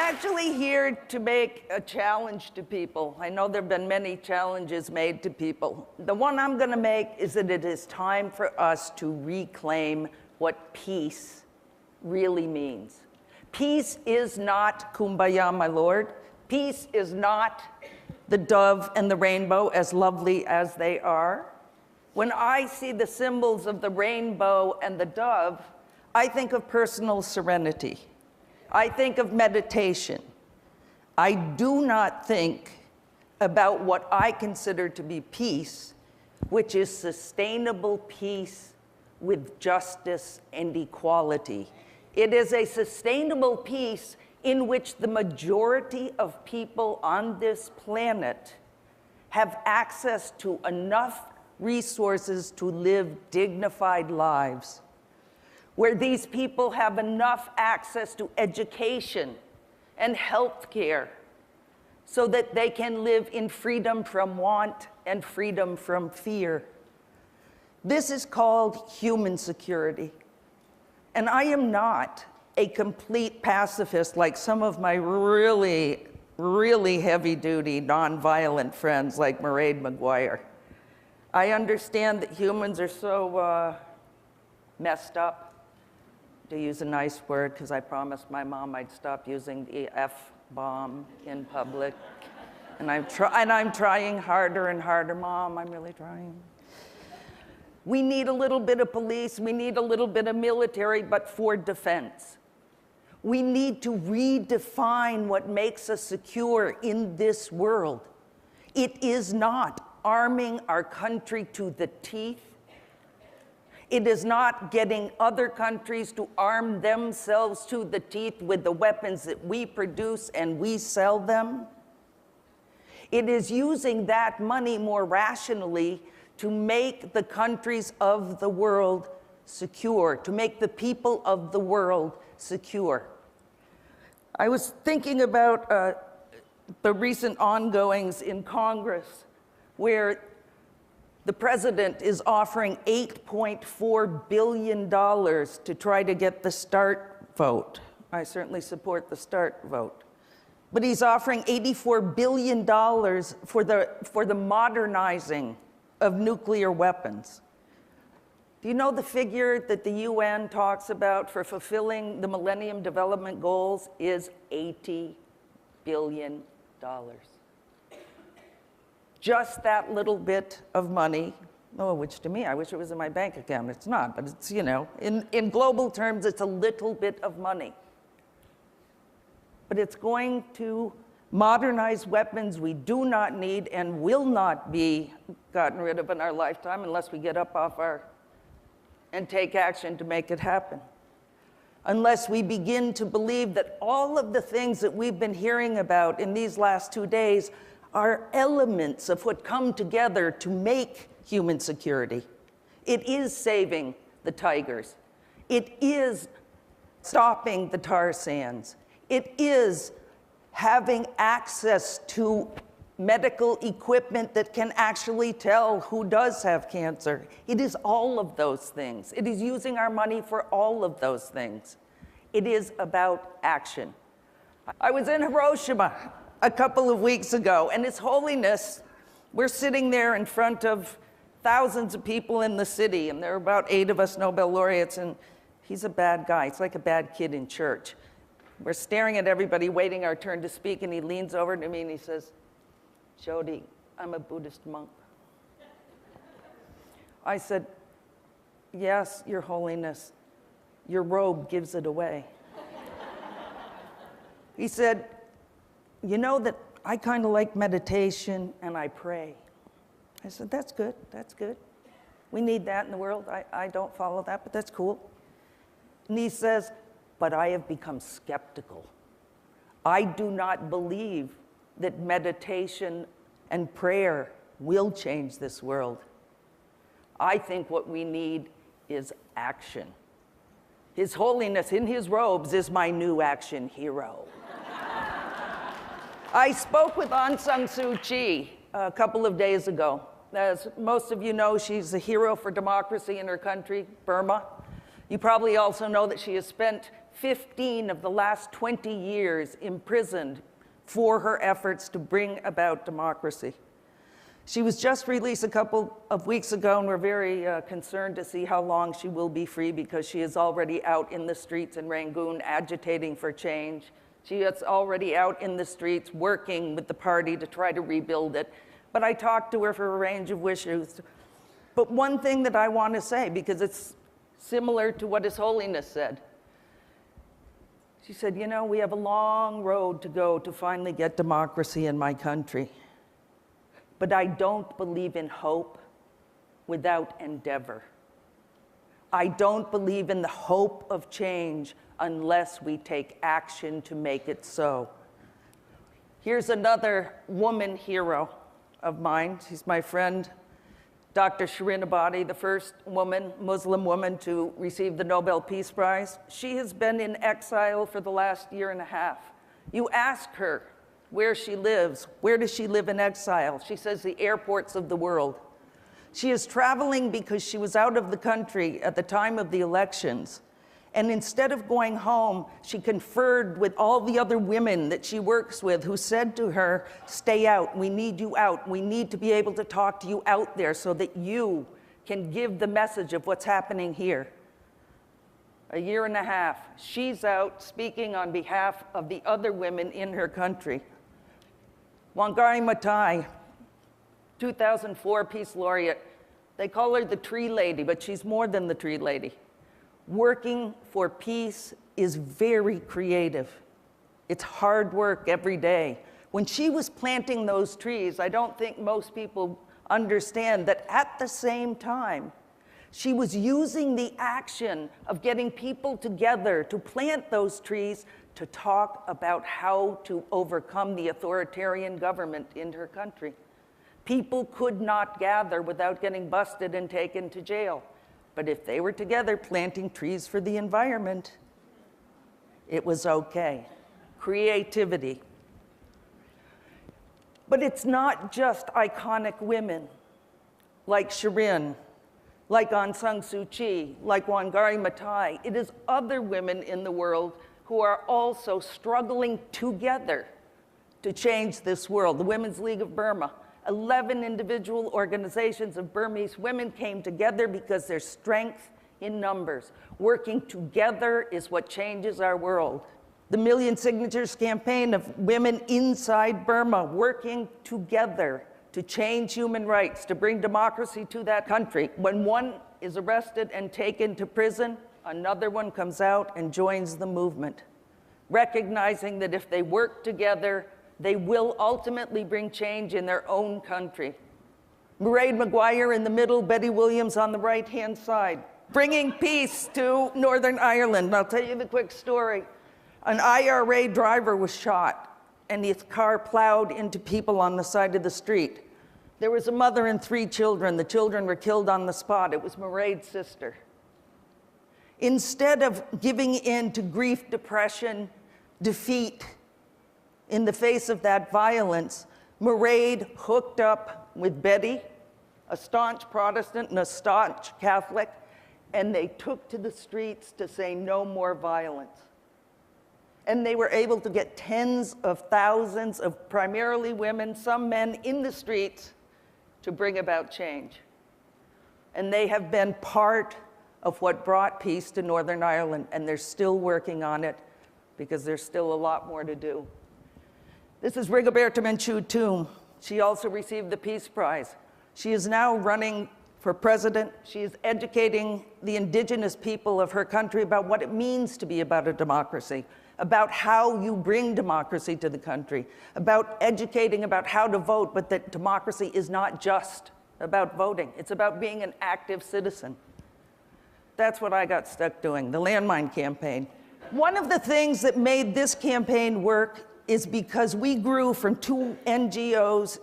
actually here to make a challenge to people. I know there have been many challenges made to people. The one I'm going to make is that it is time for us to reclaim what peace really means. Peace is not kumbaya, my Lord. Peace is not the dove and the rainbow, as lovely as they are. When I see the symbols of the rainbow and the dove, I think of personal serenity. I think of meditation. I do not think about what I consider to be peace, which is sustainable peace with justice and equality. It is a sustainable peace in which the majority of people on this planet have access to enough resources to live dignified lives, where these people have enough access to education and health care so that they can live in freedom from want and freedom from fear. This is called human security. And I am not a complete pacifist like some of my really, really heavy-duty, nonviolent friends like Mairead Maguire. I understand that humans are so messed up, to use a nice word, because I promised my mom I'd stop using the F-bomb in public. And I'm trying harder and harder. Mom, I'm really trying. We need a little bit of police, we need a little bit of military, but for defense. We need to redefine what makes us secure in this world. It is not arming our country to the teeth. It is not getting other countries to arm themselves to the teeth with the weapons that we produce and we sell them. It is using that money more rationally to make the countries of the world secure, to make the people of the world secure. I was thinking about the recent ongoings in Congress, where the president is offering $8.4 billion to try to get the START vote. I certainly support the START vote. But he's offering $84 billion for the modernizing of nuclear weapons. Do you know the figure that the UN talks about for fulfilling the Millennium Development Goals is $80 billion? Just that little bit of money, which to me, I wish it was in my bank account. It's not, but it's, in global terms, it's a little bit of money. But it's going to modernize weapons we do not need and will not be gotten rid of in our lifetime unless we get up off and take action to make it happen. Unless we begin to believe that all of the things that we've been hearing about in these last 2 days are elements of what come together to make human security. It is saving the tigers. It is stopping the tar sands. It is having access to medical equipment that can actually tell who does have cancer. It is all of those things. It is using our money for all of those things. It is about action. I was in Hiroshima a couple of weeks ago, and His Holiness, we're sitting there in front of thousands of people in the city, and there are about 8 of us Nobel laureates, and he's a bad guy. It's like a bad kid in church. We're staring at everybody, waiting our turn to speak, and he leans over to me and he says, "Jody, I'm a Buddhist monk." I said, "Yes, Your Holiness, your robe gives it away." He said, "You know that I kind of like meditation and I pray." I said, "That's good, that's good. We need that in the world. I don't follow that, but that's cool." And he says, "But I have become skeptical. I do not believe that meditation and prayer will change this world. I think what we need is action. His Holiness in his robes is my new action hero." I spoke with Aung San Suu Kyi a couple of days ago. As most of you know, she's a hero for democracy in her country, Burma. You probably also know that she has spent 15 of the last 20 years imprisoned for her efforts to bring about democracy. She was just released a couple of weeks ago, and we're very concerned to see how long she will be free, because she is already out in the streets in Rangoon agitating for change. She is already out in the streets working with the party to try to rebuild it. But I talked to her for a range of issues. But one thing that I want to say, because it's similar to what His Holiness said, she said, you know, we have a long road to go to finally get democracy in my country. But I don't believe in hope without endeavor. I don't believe in the hope of change unless we take action to make it so. Here's another woman hero of mine. She's my friend, Dr. Shirin Ebadi, the first woman, Muslim woman, to receive the Nobel Peace Prize. She has been in exile for the last year and a half. You ask her where she lives. Where does she live in exile? She says the airports of the world. She is traveling because she was out of the country at the time of the elections. And instead of going home, she conferred with all the other women that she works with, who said to her, stay out, we need you out. We need to be able to talk to you out there so that you can give the message of what's happening here. A year and a half, she's out speaking on behalf of the other women in her country. Wangari Maathai, 2004 Peace Laureate. They call her the Tree Lady, but she's more than the Tree Lady. Working for peace is very creative. It's hard work every day. When she was planting those trees, I don't think most people understand that at the same time, she was using the action of getting people together to plant those trees to talk about how to overcome the authoritarian government in her country. People could not gather without getting busted and taken to jail. But if they were together planting trees for the environment, it was okay. Creativity. But it's not just iconic women like Shirin, like Aung San Suu Kyi, like Wangari Maathai. It is other women in the world who are also struggling together to change this world. The Women's League of Burma, 11 individual organizations of Burmese women came together because there's strength in numbers. Working together is what changes our world. The Million Signatures campaign of women inside Burma working together to change human rights, to bring democracy to that country. When one is arrested and taken to prison, another one comes out and joins the movement, recognizing that if they work together, they will ultimately bring change in their own country. Mairead Maguire in the middle, Betty Williams on the right-hand side, bringing peace to Northern Ireland. And I'll tell you the quick story. An IRA driver was shot, and his car plowed into people on the side of the street. There was a mother and 3 children. The children were killed on the spot. It was Mairead's sister. Instead of giving in to grief, depression, defeat, in the face of that violence, Mairead hooked up with Betty, a staunch Protestant and a staunch Catholic, and they took to the streets to say no more violence. And they were able to get tens of thousands of primarily women, some men, in the streets to bring about change. And they have been part of what brought peace to Northern Ireland, and they're still working on it because there's still a lot more to do. This is Rigoberta Menchú. She also received the Peace Prize. She is now running for president. She is educating the indigenous people of her country about what it means to be about a democracy, about how you bring democracy to the country, about educating about how to vote, but that democracy is not just about voting. It's about being an active citizen. That's what I got stuck doing, the landmine campaign. One of the things that made this campaign work is because we grew from 2 NGOs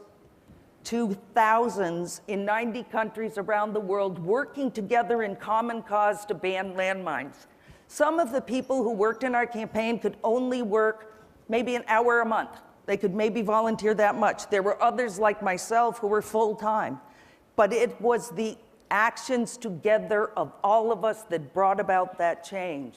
to thousands in 90 countries around the world working together in common cause to ban landmines. Some of the people who worked in our campaign could only work maybe an hour a month. They could maybe volunteer that much. There were others like myself who were full-time. But it was the actions together of all of us that brought about that change.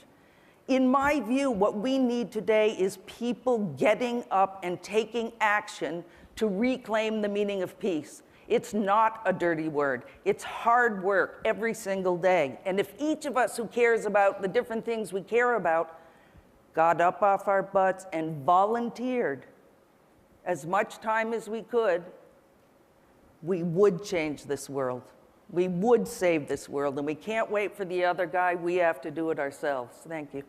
In my view, what we need today is people getting up and taking action to reclaim the meaning of peace. It's not a dirty word. It's hard work every single day. And if each of us who cares about the different things we care about got up off our butts and volunteered as much time as we could, we would change this world. We would save this world. And we can't wait for the other guy. We have to do it ourselves. Thank you.